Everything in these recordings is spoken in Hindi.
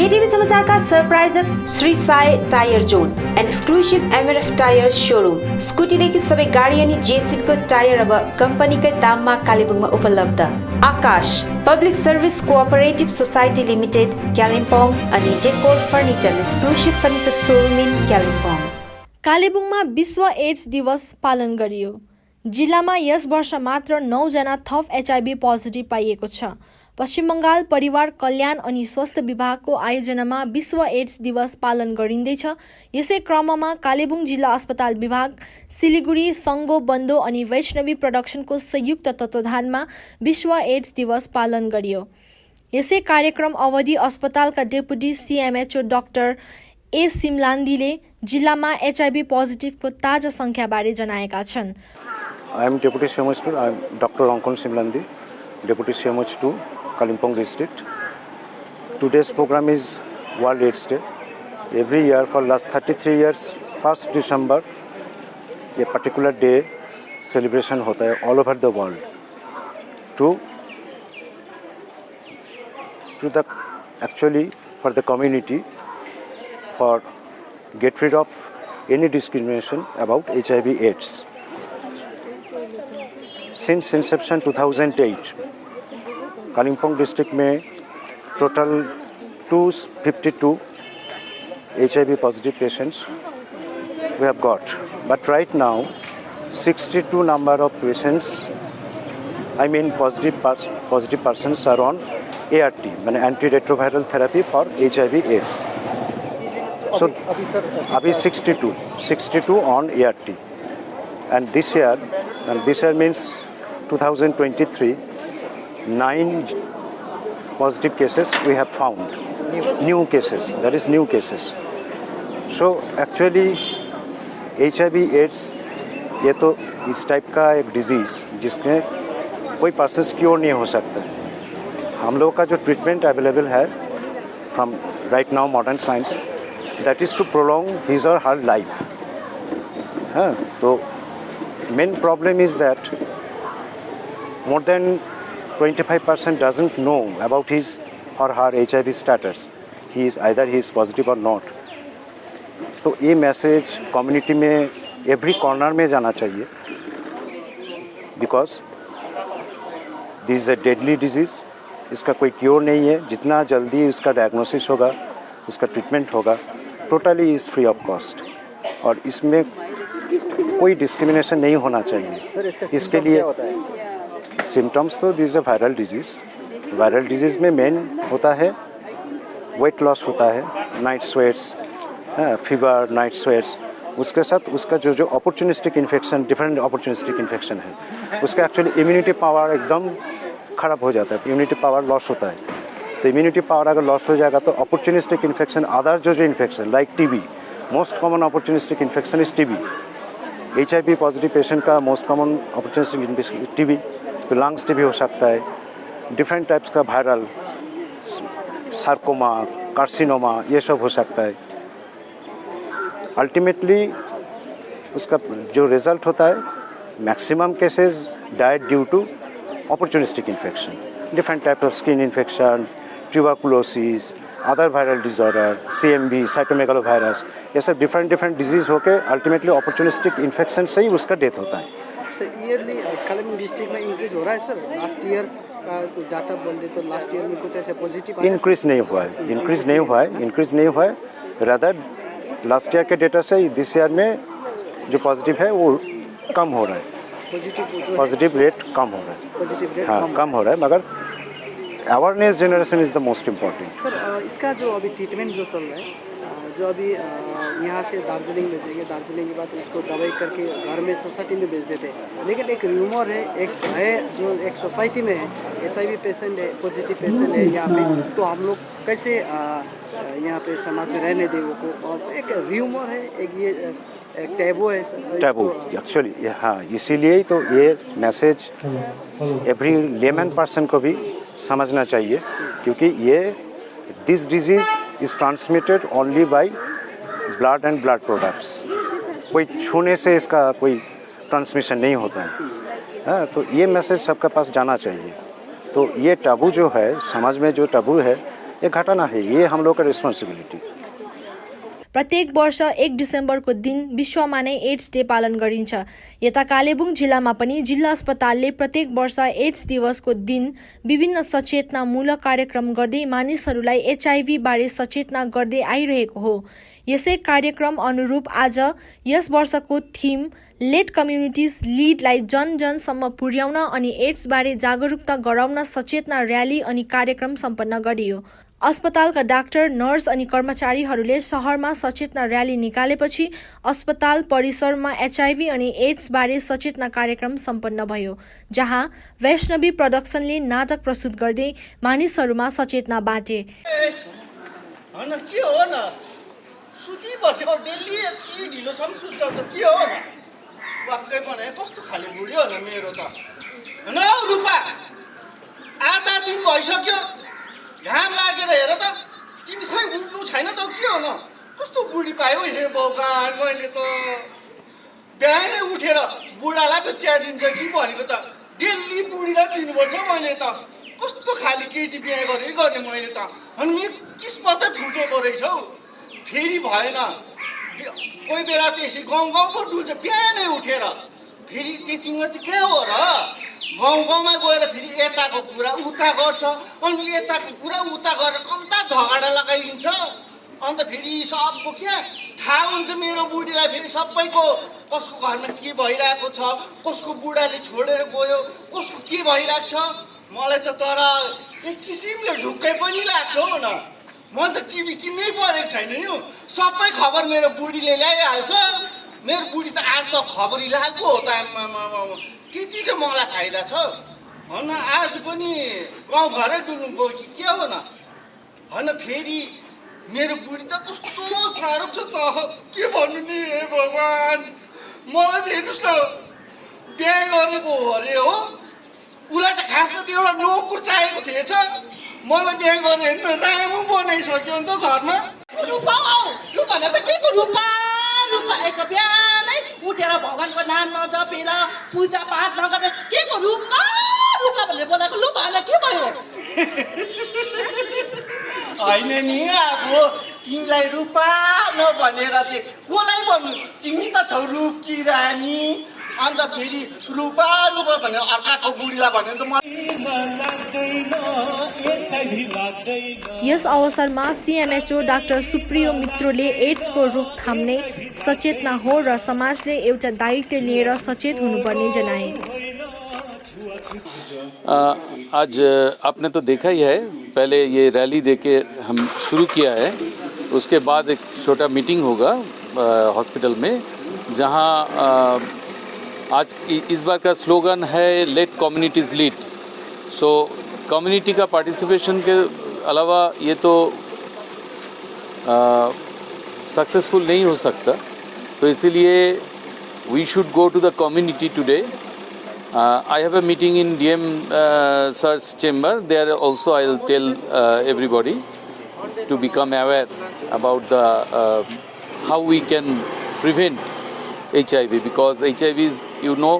केटीभी समाचार का सरप्राइजर Shri Sai tyre zone and exclusive MRF tyre showroom स्कुटीदेखि सबै गाडी अनि जेसीबीको टायर अब कम्पनीकै दाममा कालेबुङमा उपलब्ध। Akash public service cooperative society limited Kalimpong अनि decor furniture exclusive furniture showroom in Kalimpong. कालेबुङमा विश्व एड्स दिवस पालन गरियो। जिल्लामा यस वर्ष मात्र 9 जना थप एचआईभी पोजिटिभ पाइएको छ। पश्चिम बंगाल परिवार कल्याण अनि स्वास्थ्य विभागको आयोजनामा विश्व एड्स दिवस पालन गरिँदैछ। यसै क्रममा कालेबुङ जिल्ला अस्पताल विभाग, सिलिगुडी संगो बन्धु अनि वैष्णवी प्रोडक्सनको संयुक्त तत्वावधानमा विश्व एड्स दिवस पालन गरियो। यसै कार्यक्रम अवधि अस्पतालका डेपुटी सीएमएचओ डाक्टर ए सिमलान्दीले जिल्लामा एचआईभी पोजिटिभको ताजा संख्याबारे जनाएका छन्। I am Deputy CMH2. I am Dr. Ankon Simlandi, Deputy CMH2, Kalimpong District. Today's program is World AIDS Day. Every year for last 33 years, 1st December, a particular day celebration होता है all over the world. To the actually for the community, for get rid of any discrimination about HIV/AIDS. Since inception 2008, Kalimpong district में total 252 HIV positive patients we have got. But right now, 62 number of patients, I mean positive persons are on ART, mean antiretroviral therapy for HIV/AIDS. So, अभी 62 on ART. And this year means 2023, 9 positive cases we have found. New cases, that is new cases. So actually HIV/AIDS ये तो इस टाइप का एक डिजीज़ जिसमें कोई पर्सन क्योर नहीं हो सकता है। हम लोगों का जो ट्रीटमेंट अवेलेबल है from right now modern science, that is to prolong his और हर लाइफ। हाँ, तो main problem is that more than 25% doesn't know about his or her HIV status. He is positive or not. तो ये मैसेज कम्युनिटी में एवरी कॉर्नर में जाना चाहिए, because this is a deadly disease. इसका कोई क्योर नहीं है। जितना जल्दी उसका डायग्नोसिस होगा, उसका ट्रीटमेंट होगा, totally is free of cost. और इसमें कोई डिस्क्रिमिनेशन नहीं होना चाहिए। इसके लिए सिम्टम्स तो this a viral disease. Viral disease में मेन होता है वेट लॉस होता है, night sweats, fever, night sweats. उसके साथ उसका जो opportunistic infection, different opportunistic infection है, उसका एक्चुअली इम्यूनिटी पावर एकदम ख़राब हो जाता है। इम्यूनिटी पावर लॉस होता है। तो इम्यूनिटी पावर अगर लॉस हो जाएगा तो अपॉर्चुनिस्टिक इन्फेक्शन, अदर जो infection like TB, most common opportunistic infection is TB. HIV positive patient का मोस्ट कॉमन अपॉर्चुनिस्टिक टीबी, तो लंग्स टीबी हो सकता है। डिफरेंट टाइप्स का वायरल, सार्कोमा, कार्सिनोमा, ये सब हो सकता है। अल्टीमेटली उसका जो रिज़ल्ट होता है, maximum cases died due to opportunistic infection, different type of skin infection, tuberculosis, other viral disorder, CMV, cytomegalovirus, ये सब डिफरेंट डिजीज़ होकर अल्टीमेटली अपॉर्चुनिस्टिक इन्फेक्शन से ही उसका डेथ होता है। सर ईयरली कालिम्पोंग डिस्ट्रिक्ट में इंक्रीज हो रहा है सर? लास्ट ईयर का कुछ डाटा बोल दे तो लास्ट ईयर में कुछ ऐसे पॉजिटिव इंक्रीज नहीं हुआ है। रादर लास्ट ईयर के डेटा से दिस ईयर में जो पॉजिटिव है वो कम हो रहा है। पॉजिटिव रेट कम हो रहा है। हाँ, कम हो रहा है, मगर awareness generation is the most important. Sir इसका जो अभी ट्रीटमेंट जो चल रहा है, जो अभी यहाँ से दार्जिलिंग में भेजेंगे, दार्जिलिंग के बाद उसको दवाई करके घर में सोसाइटी में भेज देते हैं। लेकिन एक र्यूमर है जो एक सोसाइटी में है, HIV पेशेंट है, पॉजिटिव पेशेंट है यहाँ पे, तो हम लोग कैसे यहाँ पे समाज में रहने दें वो? और एक र्यूमर है, एक टैबू है सर। टैबू एक्चुअली, हाँ, इसीलिए तो ये मैसेज एवरी लेमन पर्सन को भी समझना चाहिए, क्योंकि ये this disease is transmitted only by blood and blood products. कोई छूने से इसका कोई ट्रांसमिशन नहीं होता है। हाँ, तो ये मैसेज सबके पास जाना चाहिए। तो ये टैबू जो है, समाज में जो टैबू है, ये घटना है, ये हम लोग का रिस्पॉन्सिबिलिटी। प्रत्येक वर्ष 1 डिसेम्बरको दिन विश्वमा नै एड्स डे पालन गरिन्छ। यता कालेबुङ जिल्लामा पनि जिल्ला अस्पतालले प्रत्येक वर्ष एड्स दिवसको दिन विभिन्न सचेतनामूलक कार्यक्रम गर्दै मानिसहरूलाई एचआईभी बारे सचेतना गर्दै आइरहेको हो। यसै कार्यक्रम अनुरूप आज यस वर्षको थीम लेट कम्युनिटिज लिडलाई जन जनसम्म पुर्याउन अनि एड्स बारे जागरुकता गराउन सचेतना र्याली अनि कार्यक्रम सम्पन्न गरियो। अस्पतालका डाक्टर, नर्स अनि कर्मचारीहरूले शहरमा सचेतना र्याली निकालेपछि अस्पताल परिसरमा एचआईभी अनि एड्स बारे सचेतना कार्यक्रम सम्पन्न भयो, जहाँ वैष्णवी प्रोडक्सनले नाटक प्रस्तुत गर्दै मानिसहरूमा सचेतना बाँटे। सुती बसेको डेली यति ढिलोसम्म सुत्छ त के हो न? वाक्कै भने कस्तो खाले बुढी हो न मेरो त। न रूपा, आधा दिन भइसक्यो, घाम लागेर हेर त, तिमी खै उठ्नु छैन त के हो न? कस्तो बुढी पायो हे भगवान, मैले त बिहानै उठेर बुढालाई पो चिया दिन्छ कि भनेको त डेली बुढीलाई दिनुपर्छ मैले त। कस्तो खाले केटी बिहा गरेँ मैले त। अनि मेरो किस्मतै फुटेको रहेछ हौ। फेरि भएन, कोही बेला त्यसै गाउँको डुल्छ बिहानै उठेर। फेरि त्यति मात्रै के हो र? गाउँमा गएर फेरि यताको कुरा उता गर्छ, अनि यताको कुरा उता गरेर कम्ता झगडा लगाइदिन्छ। अन्त फेरि सबको क्या थाहा हुन्छ मेरो बुढीलाई, फेरि सबैको कसको घरमा के भइरहेको छ, कसको बुढाले छोडेर गयो, कसको के भइरहेको छ। मलाई त तर एक किसिमले ढुक्कै पनि लाग्छ हो न। म त टिभी किन्नै परेको छैन नि। सबै खबर मेरो बुढीले ल्याइहाल्छ। मेरो बुढी त आज त खबरी लाग्यो हो त। त्यति चाहिँ मलाई फाइदा छ। होइन आज पनि गाउँघरै डुल्नु गयो कि के हो न? होइन फेरि मेरो बुढी त कस्तो साह्रो छ त, के भन्नु नि हे भगवान्। मलाई हेर्नुहोस् न, बिहा गरेको हो अरे हो। उसलाई त खासमा त्यो एउटा नोकर चाहिएको थिएछ। मलाई बिहा गरेर हेर्नु राम्रो बनाइसक्यो नि त घरमा। रूपा यो भने त के को रूपा एक बिहानै उठेर भगवानको नाम नजपेर पूजा पाठ नगरेर के को रूपा भनेर बोलाएको। लु भन के भयो? होइन नि, अब तिमीलाई रूपा नभनेर चाहिँ कसलाई भन्नु? तिमी त छौ रूपकी रानी। अन्त फेरि रूपा भनेर अर्काको बुढीलाई भन्यो त यस अवसरमा सीएमएचओ डाक्टर सुप्रियो मित्रोले एड्सको रोकथाम नै सचेतना हो र समाजले एउटा दायित्व लिएर सचेत हुनुपर्ने जनाए। आज आपने तो देखा ही है, पहले ये रैली देके हम शुरू किया है, उसके बाद एक छोटा मीटिंग होगा हॉस्पिटल में, जहां आज इस बार का स्लोगन है let communities lead. So community का पार्टिसिपेशन के अलावा ये तो सक्सेसफुल नहीं हो सकता, तो इसीलिए we should go to the community today. I have a meeting in DM Sir's chamber. There also I will tell everybody to become aware about the how we can prevent HIV, because HIV is, you know,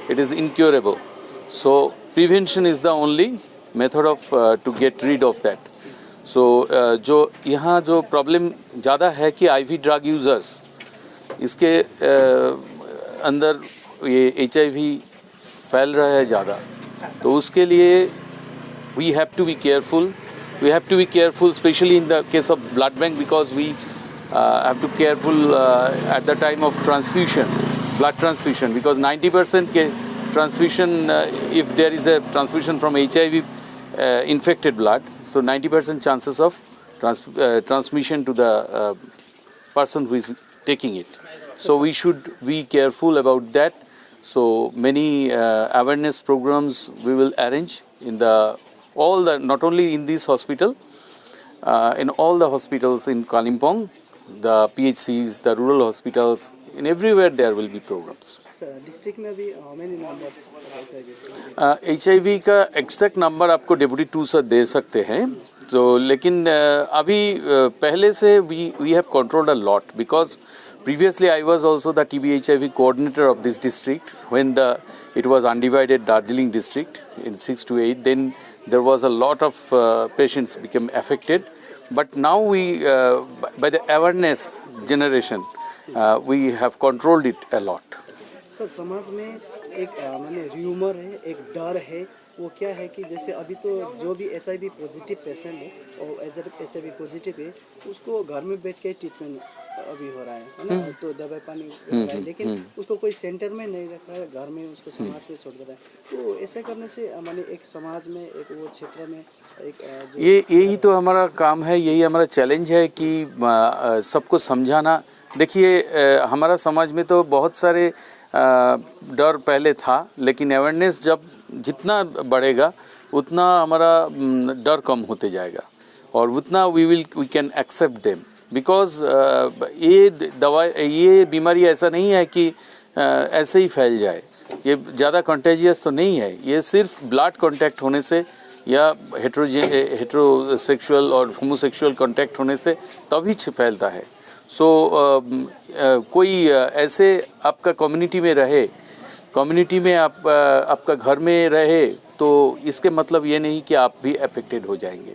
it is incurable. So prevention is the only method of to get rid of that. So जो यहाँ जो problem ज़्यादा है कि IV drug users इसके अंदर ये HIV फैल रहा है ज़्यादा, तो उसके लिए we have to be careful. We have to be careful, especially in the case of blood bank, because we have to be careful at the time of transfusion, blood transfusion, because 90% transfusion, if there is a transfusion from HIV infected blood, so 90% chances of transmission to the person who is taking it. So we should be careful about that. So many awareness programs we will arrange in not only in this hospital, in all the hospitals in Kalimpong, the PHCs, the rural hospitals, in everywhere there will be programs. District में भी how many numbers HIV का एग्जैक्ट नंबर आपको डेप्यूटी 2 सर दे सकते हैं, तो लेकिन अभी पहले से we have controlled a lot, because previously I was also the TB HIV coordinator of this district when it was undivided Darjeeling district in 6 to 8. Then there was a lot of patients became affected. But now we, by the awareness generation, we have controlled it a lot. Sir समाज में एक माने र्यूमर है, एक डर है, वो क्या है कि जैसे अभी तो जो भी HIV पॉजिटिव पेशेंट है और HIV पॉजिटिव है उसको घर में बैठ के ट्रीटमेंट अभी हो रहा है ना, तो दवाई पानी हो रहा है, लेकिन उसको कोई सेंटर में नहीं रखा है, घर में उसको समाज में छोड़ दे रहा है। तो ऐसा करने से माने एक समाज में एक वो क्षेत्र में एक ये यही तो हमारा काम है, यही हमारा चैलेंज है कि सबको समझाना। देखिए हमारा समाज में तो बहुत सारे डर पहले था, लेकिन अवेयरनेस जब जितना बढ़ेगा उतना हमारा डर कम होते जाएगा और उतना we can accept them, because ये बीमारी ऐसा नहीं है कि ऐसे ही फैल जाए, ये ज़्यादा कंटेजियस तो नहीं है, ये सिर्फ ब्लड कांटेक्ट होने से या हेट्रोसेक्सुअल और होमोसेक्सुअल कांटेक्ट होने से तभी फैलता है। सो कोई ऐसे आपका कम्युनिटी में रहे, कम्युनिटी में आपका घर में रहे, तो इसके मतलब ये नहीं कि आप भी अफेक्टेड हो जाएंगे।